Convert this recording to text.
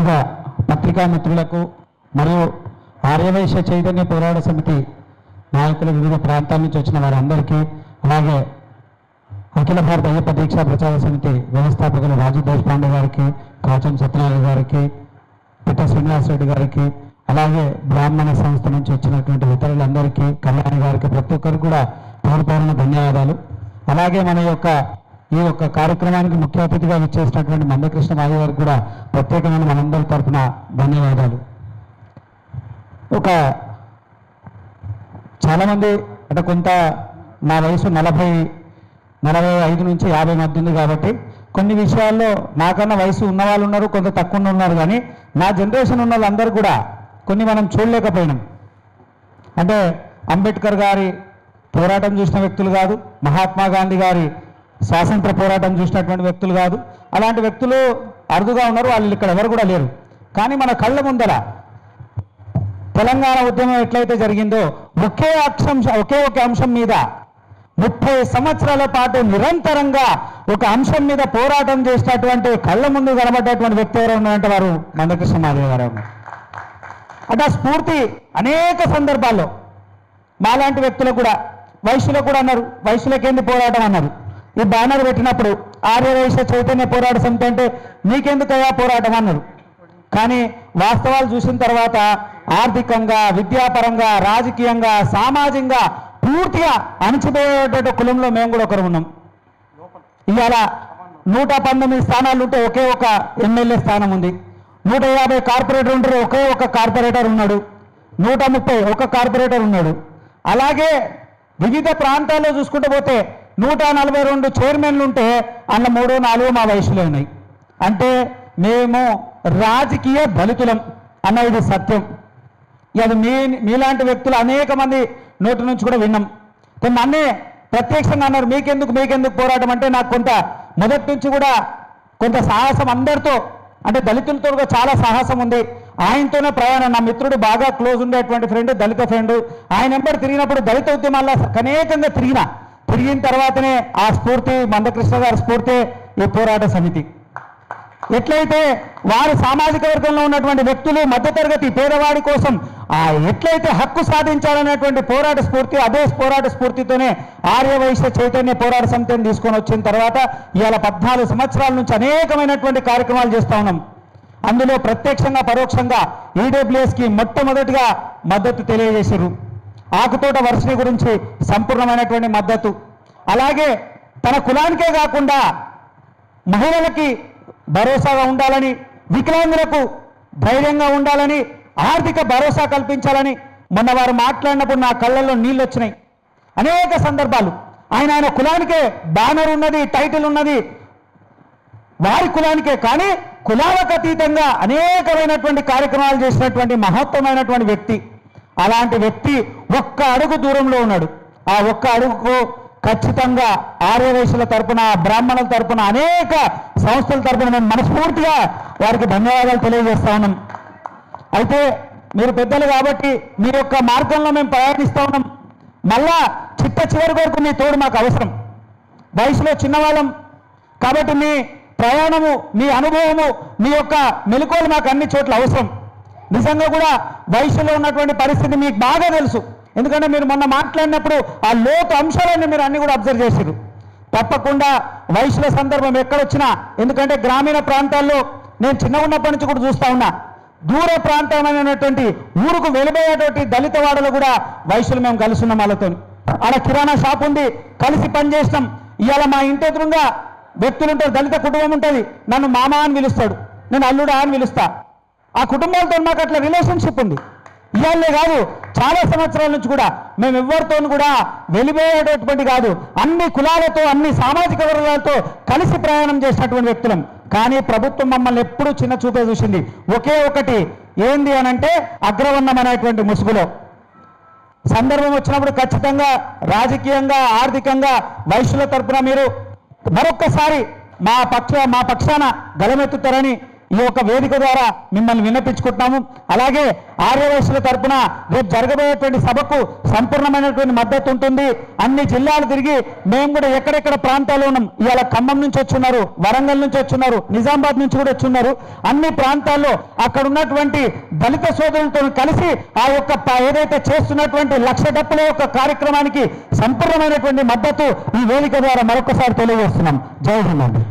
ముందుగా పత్రికా మిత్రులకు మరియు ఆర్యవైశ్య చైతన్య పోరాట సమితి నాయకులు వివిధ ప్రాంతాల నుంచి వచ్చిన వారందరికీ, అలాగే అఖిల భారత అయ్యప్ప దీక్షా ప్రచార సమితి వ్యవస్థాపకులు రాజు దేశపాండే గారికి, కాచం సత్యనారాయణ గారికి, పిట్ట శ్రీనివాసరెడ్డి గారికి, అలాగే బ్రాహ్మణ సంస్థ నుంచి వచ్చినటువంటి ఇతరులందరికీ, కళ్యాణి గారికి, ప్రతి ఒక్కరికి కూడా పేరు ధన్యవాదాలు. అలాగే మన యొక్క ఈ యొక్క కార్యక్రమానికి ముఖ్య అతిథిగా విచ్చేసినటువంటి మందకృష్ణ మాది గారికి కూడా ప్రత్యేకమైన మనందరి తరఫున ధన్యవాదాలు. చాలామంది అంటే కొంత నా వయసు 45 నుంచి 50 మధ్య ఉంది కాబట్టి కొన్ని విషయాల్లో నాకన్నా వయసు ఉన్నవాళ్ళు ఉన్నారు, కొంత తక్కువ ఉన్నారు. కానీ నా జనరేషన్ ఉన్న వాళ్ళందరూ కూడా కొన్ని మనం చూడలేకపోయినాం. అంటే అంబేద్కర్ గారి పోరాటం చూసిన వ్యక్తులు కాదు, మహాత్మా గాంధీ గారి స్వాతంత్ర పోరాటం చూసినటువంటి వ్యక్తులు కాదు. అలాంటి వ్యక్తులు అరుదుగా ఉన్నారు, వాళ్ళు ఇక్కడ ఎవరు కూడా లేరు. కానీ మన కళ్ళ ముందర తెలంగాణ ఉద్యమం ఎట్లయితే జరిగిందో ఒకే ఒక అంశం మీద 30 సంవత్సరాల పాటు నిరంతరంగా ఒక అంశం మీద పోరాటం చేసినటువంటి కళ్ళ ముందు కనబడ్డటువంటి వ్యక్తి ఎవరు ఉన్నారంటే వారు మందకృష్ణ మాదిగ గారు. అంటే స్ఫూర్తి అనేక సందర్భాల్లో మాలాంటి వ్యక్తులకు కూడా, వైశ్యులకు కూడా అన్నారు, వైశ్యులకేంది పోరాటం అన్నారు. ఈ బ్యానర్ పెట్టినప్పుడు ఆర్యవైశ్య చైతన్య పోరాట సమితి అంటే నీకెందుకయ్యా పోరాటం అన్నారు. కానీ వాస్తవాలు చూసిన తర్వాత ఆర్థికంగా, విద్యాపరంగా, రాజకీయంగా, సామాజికంగా పూర్తిగా అణచిపోయేటువంటి కులంలో మేము కూడా ఒకరు ఉన్నాం. ఇవాళ 119 స్థానాలు ఉంటే ఒకే ఒక ఎమ్మెల్యే స్థానం ఉంది. 150 కార్పొరేటర్ ఉంటారు, ఒకే ఒక కార్పొరేటర్ ఉన్నాడు. 130 ఒక కార్పొరేటర్ ఉన్నాడు. అలాగే వివిధ ప్రాంతాల్లో చూసుకుంటూ పోతే 142 చైర్మన్లు ఉంటే అందులో 3-4 మా వయసులో ఉన్నాయి. అంటే మేము రాజకీయ దళితులం అన్న ఇది సత్యం. అది మీలాంటి వ్యక్తులు అనేక మంది నోటి నుంచి కూడా విన్నాం. కొన్ని నన్నే ప్రత్యక్షంగా అన్నారు, మీకెందుకు పోరాటం అంటే నాకు కొంత మొదటి నుంచి కూడా కొంత సాహసం అందరితో, అంటే దళితులతో కూడా చాలా సాహసం ఉంది. ఆయనతోనే ప్రయాణం. నా మిత్రుడు బాగా క్లోజ్ ఉండేటువంటి ఫ్రెండ్, దళిత ఫ్రెండ్. ఆయన ఎంబడి తిరిగినప్పుడు దళిత ఉద్యమాల్లో అనేకంగా తిరిగిన తర్వాతనే ఆ స్ఫూర్తి, మందకృష్ణ గారి స్ఫూర్తి ఈ పోరాట సమితి. ఎట్లయితే వారి సామాజిక వర్గంలో ఉన్నటువంటి వ్యక్తులు, మధ్యతరగతి పేదవాడి కోసం ఎట్లయితే హక్కు సాధించాలనేటువంటి పోరాట స్ఫూర్తి, అదే పోరాట స్ఫూర్తితోనే ఆర్యవైశ్య చైతన్య పోరాట సమితిని తీసుకొని వచ్చిన తర్వాత ఇవాళ 14 సంవత్సరాల నుంచి అనేకమైనటువంటి కార్యక్రమాలు చేస్తూ ఉన్నాం. అందులో ప్రత్యక్షంగా పరోక్షంగా ఈడబ్ల్యూఎస్కి మొట్టమొదటిగా మద్దతు తెలియజేశారు. ఆకుతోట వర్షిణి గురించి సంపూర్ణమైనటువంటి మద్దతు. అలాగే తన కులానికే కాకుండా మహిళలకి భరోసాగా ఉండాలని, వికలాంగులకు ధైర్యంగా ఉండాలని, ఆర్థిక భరోసా కల్పించాలని మొన్న వారు మాట్లాడినప్పుడు నా కళ్ళల్లో నీళ్ళు వచ్చినాయి. అనేక సందర్భాలు ఆయన కులానికే బ్యానర్ ఉన్నది, టైటిల్ ఉన్నది, వారి కులానికే. కానీ కులాలకు అతీతంగా అనేకమైనటువంటి కార్యక్రమాలు చేసినటువంటి మహత్తరమైనటువంటి వ్యక్తి. అలాంటి వ్యక్తి ఒక్క అడుగు దూరంలో ఉన్నాడు. ఆ ఒక్క అడుగుకు ఖచ్చితంగా ఆర్యవైశ్యుల తరపున, బ్రాహ్మణుల తరపున, అనేక సంస్థల తరపున మేము మనస్ఫూర్తిగా వారికి ధన్యవాదాలు తెలియజేస్తా ఉన్నాం. అయితే మీరు పెద్దలు కాబట్టి మీ యొక్క మార్గంలో మేము ప్రయాణిస్తూ ఉన్నాం. మళ్ళా చివరి వరకు మీ తోడు మాకు అవసరం. వయసులో చిన్నవాళ్ళం కాబట్టి మీ ప్రయాణము, మీ అనుభవము, మీ యొక్క మెలకువలు మాకు అన్ని చోట్ల అవసరం. నిజంగా కూడా వయసులో ఉన్నటువంటి పరిస్థితి మీకు బాగా తెలుసు. ఎందుకంటే మీరు మొన్న మాట్లాడినప్పుడు ఆ లోతు అంశాలన్నీ మీరు అన్ని కూడా అబ్జర్వ్ చేశారు. తప్పకుండా వయసుల సందర్భం ఎక్కడొచ్చినా, ఎందుకంటే గ్రామీణ ప్రాంతాల్లో నేను చిన్నగా ఉన్నప్పటి నుంచి కూడా చూస్తూ ఉన్నా, దూర ప్రాంతమైనటువంటి ఊరుకు వెళ్ళిపోయేటువంటి దళిత వాడలు కూడా వయసులు మేము కలిసి ఉన్నాం. వాళ్ళతో ఆడ కిరాణా షాప్ ఉంది, కలిసి పనిచేసినాం. ఇవాళ మా ఇంటి ఎదురుగా వ్యక్తులు ఉంటారు, దళిత కుటుంబం ఉంటుంది, నన్ను మామ అని పిలుస్తాడు, నేను అల్లుడా అని పిలుస్తా. ఆ కుటుంబాలతో మాకు అట్లా రిలేషన్షిప్ ఉంది. ఇవాళే కాదు, చాలా సంవత్సరాల నుంచి కూడా మేము ఎవరితో కూడా వెళ్ళిపోయేటటువంటి కాదు, అన్ని కులాలతో, అన్ని సామాజిక వర్గాలతో కలిసి ప్రయాణం చేసినటువంటి వ్యక్తులం. కానీ ప్రభుత్వం మమ్మల్ని ఎప్పుడూ చిన్న చూపే చూసింది. ఒకే ఒకటి ఏంది అనంటే అగ్రవర్ణం అనేటువంటి ముసుగులో సందర్భం వచ్చినప్పుడు ఖచ్చితంగా రాజకీయంగా, ఆర్థికంగా వైశ్యుల తరపున మీరు మరొక్కసారి మా పక్షాన గలమెత్తుతారని ఈ యొక్క వేదిక ద్వారా మిమ్మల్ని విన్నపించుకుంటున్నాము. అలాగే ఆర్యవైశ్యుల తరపున రేపు జరగబోయేటువంటి సభకు సంపూర్ణమైనటువంటి మద్దతు ఉంటుంది. అన్ని జిల్లాలు తిరిగి మేము కూడా ఎక్కడెక్కడ ప్రాంతాల్లో ఉన్నాం, ఇవాళ ఖమ్మం నుంచి వచ్చున్నారు, వరంగల్ నుంచి వచ్చున్నారు, నిజామాబాద్ నుంచి కూడా వచ్చున్నారు. అన్ని ప్రాంతాల్లో అక్కడ ఉన్నటువంటి దళిత సోదరులతో కలిసి ఆ యొక్క ఏదైతే చేస్తున్నటువంటి 1,00,000 డప్పుల యొక్క కార్యక్రమానికి సంపూర్ణమైనటువంటి మద్దతు ఈ వేదిక ద్వారా మరొకసారి తెలియజేస్తున్నాం. జై హింద్.